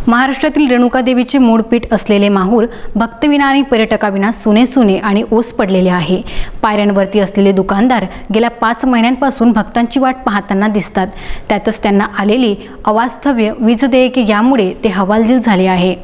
महाराष्ट्रातील रेणुकादेवीचे मूळ पीठ असलेले माहूर भक्तविना आणि पर्यटकाविना सुने सुने आणि ओस पडलेले आहे। पायऱ्यांवरती असलेले दुकानदार गेल्या 5 महिन्यांपासून भक्तांची वाट पाहताना दिसतात। त्यातच त्यांना आलेली अवास्तव्य वीज देयके यामुळे ते हवालदिल झाले आहे।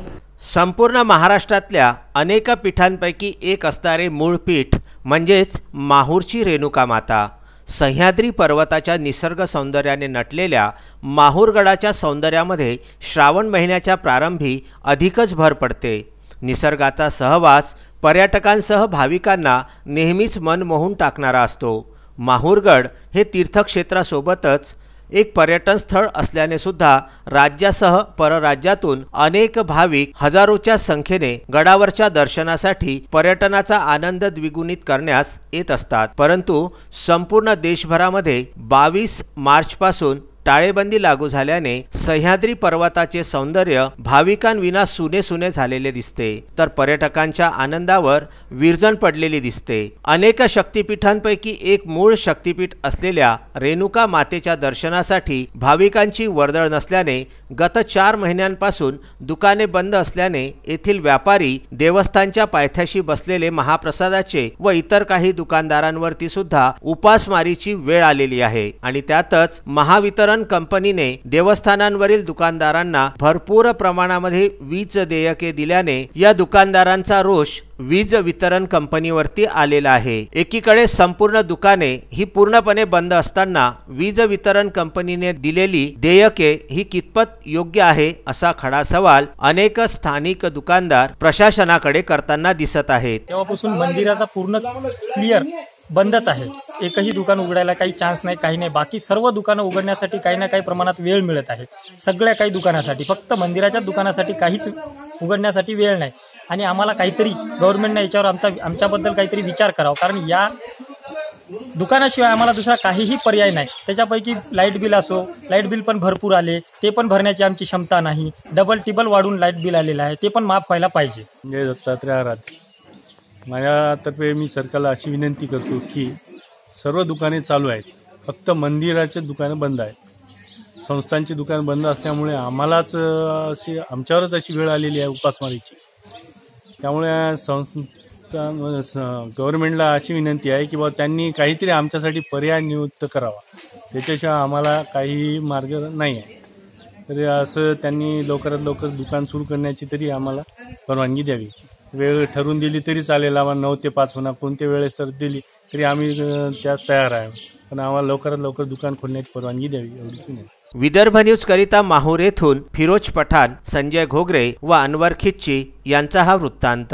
संपूर्ण महाराष्ट्रातल्या अनेक पीठांपैकी एक असणारे मूळ पीठ म्हणजेच माहूरची रेणुका माता। सह्याद्री पर्वताच्या निसर्ग सौंदर्याने नटलेल्या माहूरगडाच्या सौंदर्यामध्ये श्रावण महिन्याच्या प्रारंभी अधिकच भर पडते। निसर्गाचा सहवास पर्यटकांसह भाविकांना नेहमीच मन मोहून टाकणारा असतो। माहूरगड हे तीर्थक्षेत्रासोबतच एक पर्यटन स्थळ असल्याने सुद्धा राज्यासह परराज्यातून अनेक भाविक हजारोच्या संख्येने गडावरच्या दर्शनासाठी पर्यटनाचा आनंद द्विगुणित करण्यास येत असतात। परंतु संपूर्ण देशभरामध्ये 22 मार्चपासून टाळेबंदी लागू झाल्याने सह्याद्री पर्वताचे सौंदर्य भाविकांविना सुने सुने झालेले दिसते, तर पर्यटकांच्या आनंदावर विरजण पडलेली दिसते। अनेक शक्तिपीठांपैकी एक मूळ शक्तिपीठ असलेल्या रेणुका मातेच्या दर्शनासाठी भाविकांची वर्दळ नसल्याने गत 4 महिन्यांपासून दुकाने बंद असल्याने येथील व्यापारी देवस्थानच्या पायथ्याशी बसलेले महाप्रसादाचे व इतर काही दुकानदारांवरती सुद्धा उपासमारीची वेळ आलेली आहे। आणि त्यातच महावितरण कंपनीने देवस्थानांवरील दुकानदारांना भरपूर प्रमाणामध्ये वीज देयके दिल्याने या दुकानदारांचा रोष वीज वितरण कंपनीवरती आलेला आहे। एकीकडे संपूर्ण दुकाने ही पूर्णपणे बंद असताना वीज वितरण कंपनीने दिलेली देयके ही कितपत योग्य आहे असा खडा सवाल अनेक स्थानिक दुकानदार प्रशासनाकडे करताना दिसत आहेत। तेव्हापासून मंदिराचा पूर्ण क्लिअर बंदच आहे। एकही दुकान उघडायला काही चान्स नाही, काही नाही। बाकी सर्व दुकानं उघडण्यासाठी काही ना काही प्रमाणात वेळ मिळत आहे सगळ्या काही दुकानासाठी। फक्त मंदिराच्या दुकानासाठी काहीच उघडण्यासाठी वेळ नाही। आणि आम्हाला काहीतरी गव्हर्नमेंटने याच्यावर आमच्याबद्दल काहीतरी विचार करावा, कारण या दुकानाशिवाय आम्हाला दुसरा काहीही पर्याय नाही। त्याच्यापैकी लाईट बिल असो, लाईट बिल पण भरपूर आले, ते पण भरण्याची आमची क्षमता नाही। डबल टिबल वाढून लाईट बिल आलेलं आहे, ते पण माफ व्हायला पाहिजे। जय दत्तात्रय आराध्य। माझ्यातर्फे मी सरकारला अशी विनंती करतो की सर्व दुकाने चालू आहेत, फक्त मंदिराचे दुकानं बंद आहेत। संस्थांची दुकान बंद असल्यामुळे आम्हालाच आमच्यावरच अशी वेळ आलेली आहे उपासमारीची। त्यामुळे गव्हर्नमेंटला अशी विनंती आहे की बाबा त्यांनी काहीतरी आमच्यासाठी पर्याय नियुक्त करावा, त्याच्याशिवाय आम्हाला काही मार्ग नाही आहे। तरी असं त्यांनी लवकरात लवकर दुकान सुरू करण्याची तरी आम्हाला परवानगी द्यावी। वेळ ठरवून दिली तरी चालेल, आम्हाला 9 ते 5 होणार, कोणत्या वेळेस तर दिली तरी आम्ही त्यात तयार आहे, पण आम्हाला लवकरात लवकर दुकान खोलण्याची परवानगी द्यावी एवढीच विनंती। विदर्भ न्यूज करिता माहूर येथून फिरोज पठाण, संजय घोगरे व अनवर खिच्ची यांचा हा वृत्तांत।